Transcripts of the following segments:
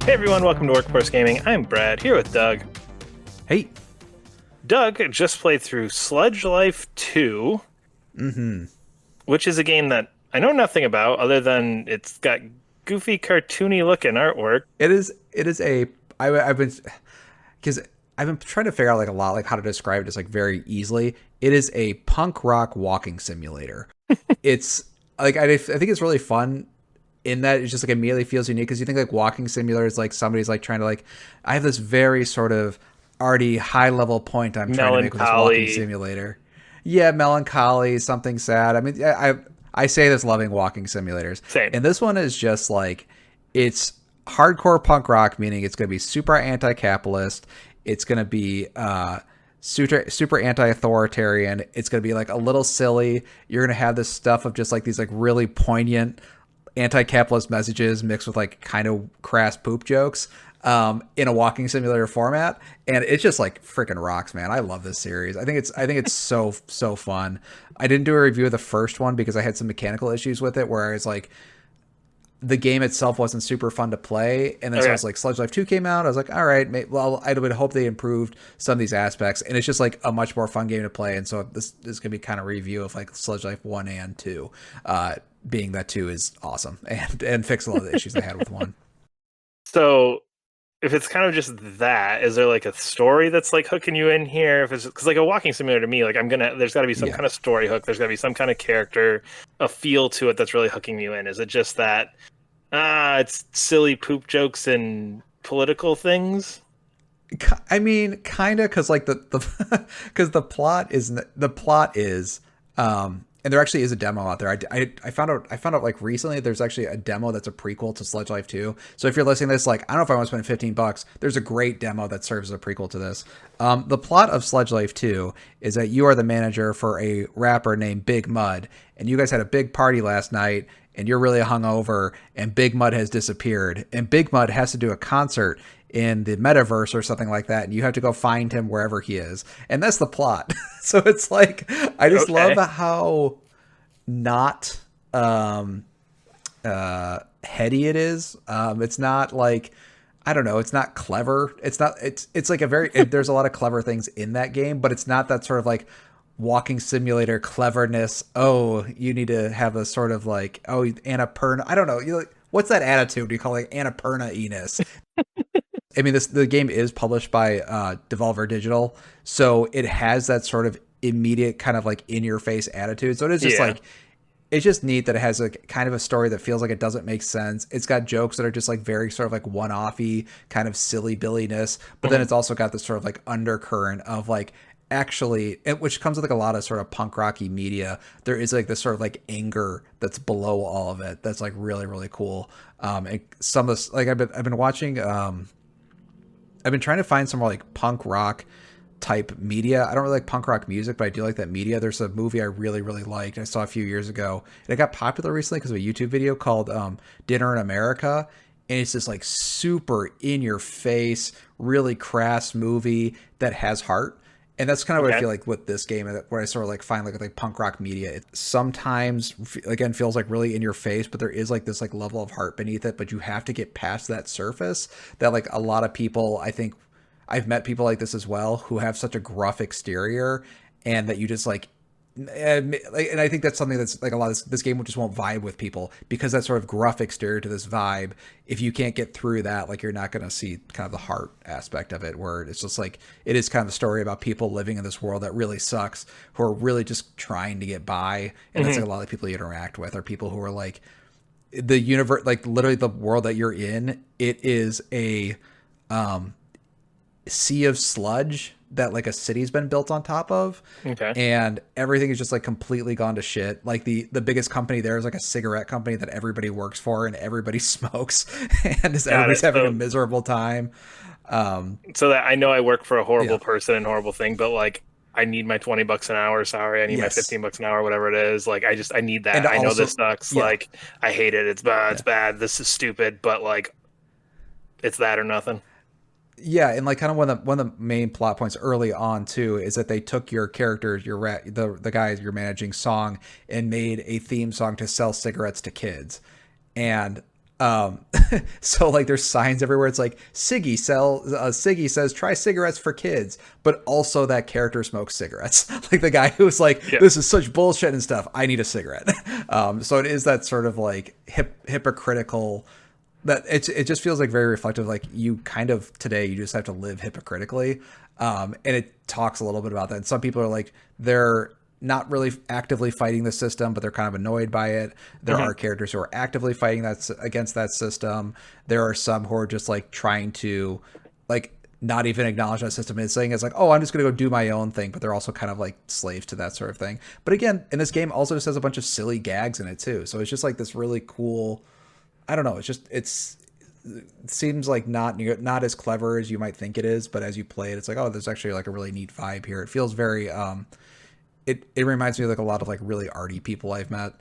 Hey everyone, welcome to Workforce Gaming. I'm Brad, here with Doug. Hey. Doug just played through Sludge Life 2, Mm-hmm. which is a game that I know nothing about other than it's got goofy, cartoony looking artwork. It is a I've been because I've been trying to figure out like a lot like how to describe it just like very easily. It is a punk rock walking simulator. It's like I think it's really fun in that it just like immediately feels unique because you think like walking simulators like somebody's like trying to like I have this very sort of already high level point I'm trying to make with this walking Melancholy. simulator. Yeah, melancholy, something sad. I mean, yeah, I say this loving walking simulators, Same. and this one is just like it's hardcore punk rock, meaning it's going to be super anti-capitalist. It's going to be super anti-authoritarian. It's going to be like a little silly. You're going to have this stuff of just like these like really poignant anti-capitalist messages mixed with like kind of crass poop jokes in a walking simulator format, and it's just like freaking rocks, man. I love this series. I think it's so fun. I didn't do a review of the first one because I had some mechanical issues with it, where I was like the game itself wasn't super fun to play, and then so I Okay. was like, Sludge Life 2 came out. I was like, all right, well, I would hope they improved some of these aspects, and it's just like a much more fun game to play. And so this is gonna be kind of a review of like Sludge Life 1 and 2, being that 2 is awesome and fix a lot of the issues I had with 1. So, if it's kind of just that, is there like a story that's like hooking you in here? If it's because like a walking simulator to me, like there's got to be some Yeah. kind of story hook. There's got to be some kind of character, a feel to it that's really hooking you in. Is it just that it's silly poop jokes and political things? I mean, kind of, because like the because the plot is and there actually is a demo out there. I found out like recently there's actually a demo that's a prequel to Sludge Life 2. So if you're listening to this, like I don't know if I want to spend $15, there's a great demo that serves as a prequel to this. The plot of Sludge Life 2 is that you are the manager for a rapper named Big Mud, and you guys had a big party last night, and you're really hungover, and Big Mud has disappeared, and Big Mud has to do a concert in the metaverse or something like that, and you have to go find him wherever he is, and that's the plot. So it's like I just love Okay. how not heady it is. It's not like I don't know. It's not clever. It's not. It's like a very. There's a lot of clever things in that game, but it's not that sort of like walking simulator cleverness. Oh, you need to have a sort of like Annapurna. I don't know. You like what's that attitude you call like Annapurna Enos? I mean, the game is published by Devolver Digital, so it has that sort of immediate kind of like in your face attitude. So it is just Yeah. like it's just neat that it has a kind of a story that feels like it doesn't make sense. It's got jokes that are just like very sort of like one-offy kind of silly billiness, but then Mhm. it's also got this sort of like undercurrent of like actually which comes with like a lot of sort of punk rocky media. There is like this sort of like anger that's below all of it that's like really cool. And some of this like I've been watching I've been trying to find some more like punk rock type media. I don't really like punk rock music, but I do like that media. There's a movie I really liked. I saw a few years ago, and it got popular recently because of a YouTube video called Dinner in America. And it's this like super in your face, really crass movie that has heart. And that's kind of what I Okay. feel like with this game, where I sort of like find like punk rock media. It sometimes again feels like really in your face, but there is like this like level of heart beneath it. But you have to get past that surface that like a lot of people, I think, I've met people like this as well who have such a gruff exterior, and that you just like and I think that's something that's like a lot of this game just won't vibe with people because that sort of gruff exterior to this vibe. If you can't get through that, like you're not going to see kind of the heart aspect of it, where it's just like it is kind of a story about people living in this world that really sucks, who are really just trying to get by, and that's Hmm. like a lot of people you interact with are people who are like the universe, like literally the world that you're in. It is a sea of sludge that like a city's been built on top of, Okay. and everything is just like completely gone to shit. Like the biggest company there is like a cigarette company that everybody works for and everybody smokes, and Got everybody's it. having a So, miserable time. so that I know I work for a Yeah. horrible person and horrible thing, but like I need my $20 an hour. Sorry, I need my Yes. $15 an hour, whatever it is. Like I need And that. I know this also, sucks. yeah, Like I hate it. It's bad. It's yeah, bad. This is stupid. But like it's that or nothing. yeah, and like kind of one of the main plot points early on too is that they took your character, the guy you're managing song, and made a theme song to sell cigarettes to kids. And Um, so like there's signs everywhere. It's like Siggy says try cigarettes for kids, but also that character smokes cigarettes. Like the guy who's like, Yeah. this is such bullshit and stuff. I need a cigarette. So it is that sort of like hypocritical that it just feels like very reflective. Like you kind of today, you just have to live hypocritically. And it talks a little bit about that. And some people are like, they're not really actively fighting the system, but they're kind of annoyed by it. There are characters who are actively fighting that against that system. There are some who are just like trying to like not even acknowledge that system and saying it's like, oh, I'm just going to go do my own thing. But they're also kind of like slaves to that sort of thing. But again, in this game also just has a bunch of silly gags in it too. So it's just like this really cool, I don't know. It seems like not as clever as you might think it is. But as you play it, it's like, oh, there's actually like a really neat vibe here. It feels very, it reminds me of like a lot of like really arty people I've met.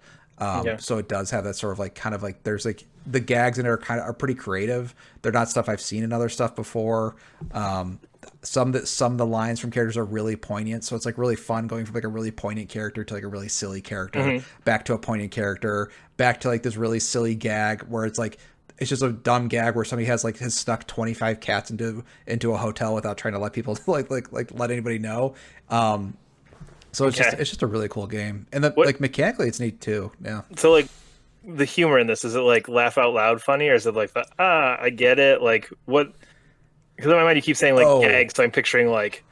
So it does have that sort of like kind of like there's like the gags in it are pretty creative. They're not stuff I've seen in other stuff before. Some of the lines from characters are really poignant. So it's like really fun going from like a really poignant character to like a really silly character, back to a poignant character, back to like this really silly gag where it's like, it's just a dumb gag where somebody has stuck 25 cats into a hotel without trying to let people like let anybody know. So it's just a really cool game, and like mechanically, it's neat too. Yeah. So like the humor in this, is it like laugh out loud funny, or is it like I get it? Like what? Because in my mind you keep saying like gags, so I'm picturing like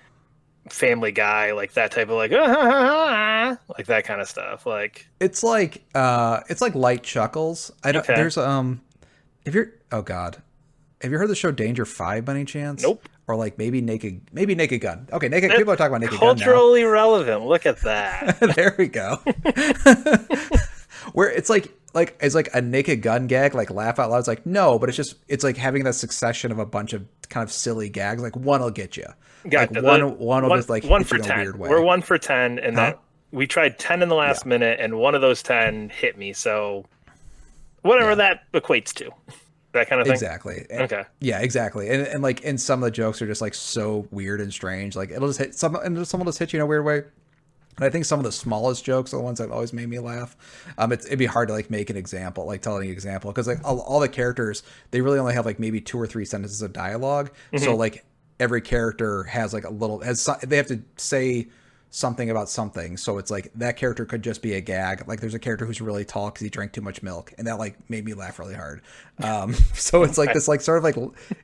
Family Guy, like that type of like like that kind of stuff. Like it's like light chuckles. I don't. There's if you're have you heard the show Danger 5 by any chance? Nope. Or like maybe Naked Gun. Okay, people are talking about Naked Gun now. Culturally relevant. Look at that. There we go. Where it's like a Naked Gun gag, like laugh out loud. It's like no, but it's like having that succession of a bunch of kind of silly gags. Like one will get you. Gotcha. Like one will just like one hit for you in 10. a weird way. We're 1 for 10, and that we tried 10 in the last minute, and one of those 10 hit me. So whatever that equates to. That kind of thing. Exactly. Okay. Yeah, exactly. And like, and some of the jokes are just like so weird and strange. Like it'll just hit some will just hit you in a weird way. And I think some of the smallest jokes are the ones that always made me laugh. It'd be hard to like make an example, like tell an example, because like all the characters, they really only have like maybe 2 or 3 sentences of dialogue. So like every character has like they have to say something about something. So it's like that character could just be a gag. Like there's a character who's really tall because he drank too much milk, and that like made me laugh really hard. So it's like this like sort of like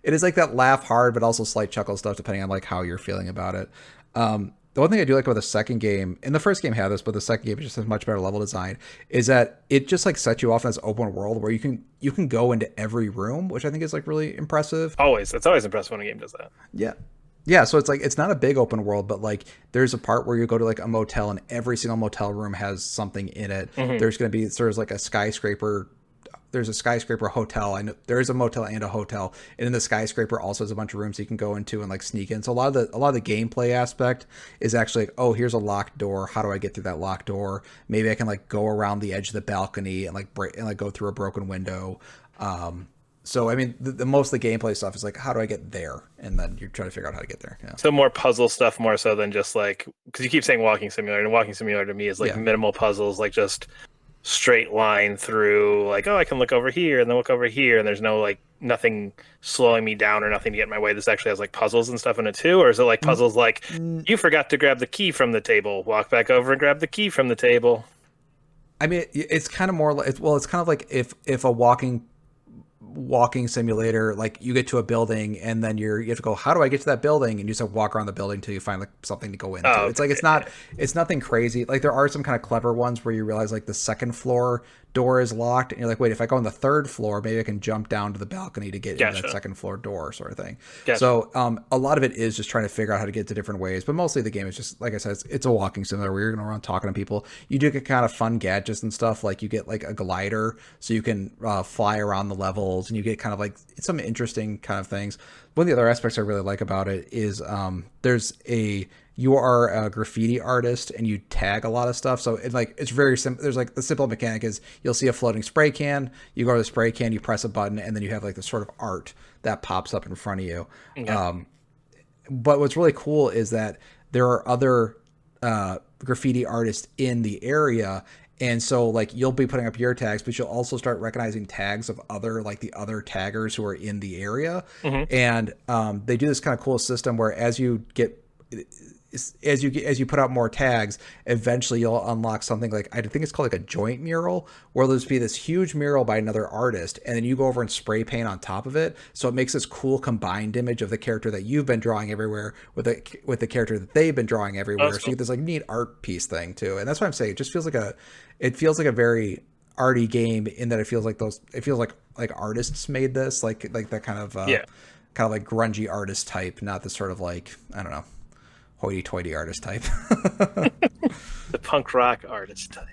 it is like that laugh hard but also slight chuckle stuff depending on like how you're feeling about it. The one thing I do like about the second game, and the first game had this, but the second game just has much better level design, is that it just like sets you off in this open world where you can go into every room, which I think is like really impressive. It's always impressive when a game does that. Yeah, so it's like it's not a big open world, but like there's a part where you go to like a motel and every single motel room has something in it. There's going to be like a skyscraper. There's a skyscraper hotel. I know there is a motel and a hotel, and in the skyscraper also has a bunch of rooms you can go into and like sneak in. So a lot of the gameplay aspect is actually like, oh, here's a locked door. How do I get through that locked door? Maybe I can like go around the edge of the balcony and like go through a broken window. So, I mean, the most of the gameplay stuff is like, how do I get there? And then you're trying to figure out how to get there. Yeah. So more puzzle stuff more so than just like, because you keep saying walking simulator, and walking simulator to me is like minimal puzzles, like just straight line through, like, oh, I can look over here and then look over here, and there's no like nothing slowing me down or nothing to get in my way. This actually has like puzzles and stuff in it too, or is it like puzzles like you forgot to grab the key from the table, walk back over and grab the key from the table? I mean, it's kind of more like it's kind of like if a walking simulator, like you get to a building and then you have to go, how do I get to that building? And you just have to walk around the building until you find like something to go into. It's like it's nothing crazy. Like there are some kind of clever ones where you realize like the second floor door is locked and you're like, wait, if I go on the third floor, maybe I can jump down to the balcony to get into that second floor door, sort of thing. So a lot of it is just trying to figure out how to get to different ways, but mostly the game is just, like I said, it's a walking simulator where you're going around talking to people. You do get kind of fun gadgets and stuff, like you get like a glider so you can fly around the levels, and you get kind of like some interesting kind of things. One of the other aspects I really like about it is you are a graffiti artist and you tag a lot of stuff. So it's very simple. There's like the simple mechanic is you'll see a floating spray can, you go to the spray can, you press a button, and then you have like this sort of art that pops up in front of you. Okay. But what's really cool is that there are other graffiti artists in the area, And so like you'll be putting up your tags, but you'll also start recognizing tags of other like the other taggers who are in the area. Mm-hmm. And they do this kind of cool system where as you put out more tags, eventually you'll unlock something like I think it's called like a joint mural, where there's be this huge mural by another artist, and then you go over and spray paint on top of it, so it makes this cool combined image of the character that you've been drawing everywhere with the character that they've been drawing everywhere. Oh, so cool. you get this like neat art piece thing too, and that's what I'm saying. It just feels like a very arty game in that it feels like artists made this, like that Yeah. kind of like grungy artist type, not the sort of like I don't know hoity-toity artist type. The punk rock artist type.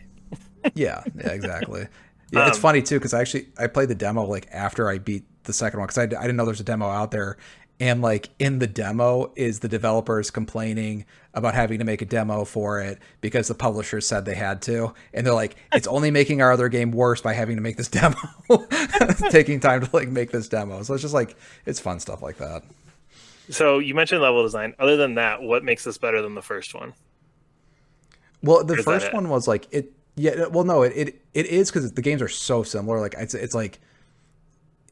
Yeah, exactly. Yeah, it's funny too because I played the demo like after I beat the second one because I didn't know there's a demo out there, and like in the demo is the developers complaining about having to make a demo for it because the publishers said they had to, and they're like, it's only making our other game worse by having to make this demo, taking time to like make this demo. So it's just like it's fun stuff like that. So you mentioned level design. Other than that, what makes this better than the first one? Well, the Or is that first it? one was like it. Yeah, well, no, it is because the games are so similar. Like it's like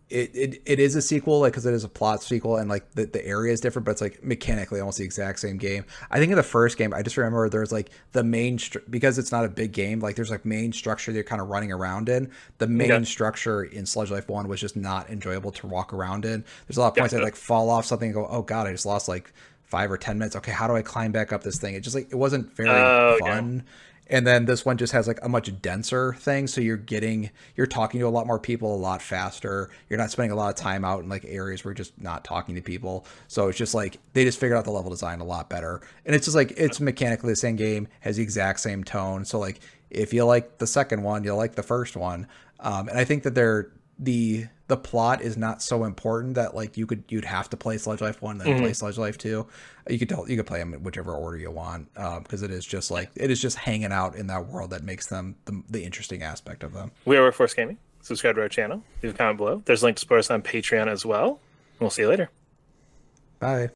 it is a sequel, like because it is a plot sequel, and like the area is different, but it's like mechanically almost the exact same game. I think in the first game, I just remember there's like the main because it's not a big game. Like there's like main structure that you're kind of running around in. The main Okay. structure in Sludge Life 1 was just not enjoyable to walk around in. There's a lot of points I'd Gotcha. like fall off something and go, oh god, I just lost like 5 or 10 minutes. Okay, how do I climb back up this thing? It just like it wasn't very Oh, okay. fun. And then this one just has like a much denser thing, so you're talking to a lot more people a lot faster. You're not spending a lot of time out in like areas where you're just not talking to people. So it's just like they just figured out the level design a lot better. And it's just like it's mechanically the same game, has the exact same tone. So like if you like the second one, you'll like the first one. And I think that the plot is not so important that like you'd have to play Sludge Life 1 then play Sludge Life 2. You could play them in whichever order you want, because it is just hanging out in that world that makes them the interesting aspect of them. We are Workforce Gaming. Subscribe to our channel. Leave a comment below. There's a link to support us on Patreon as well. We'll see you later. Bye.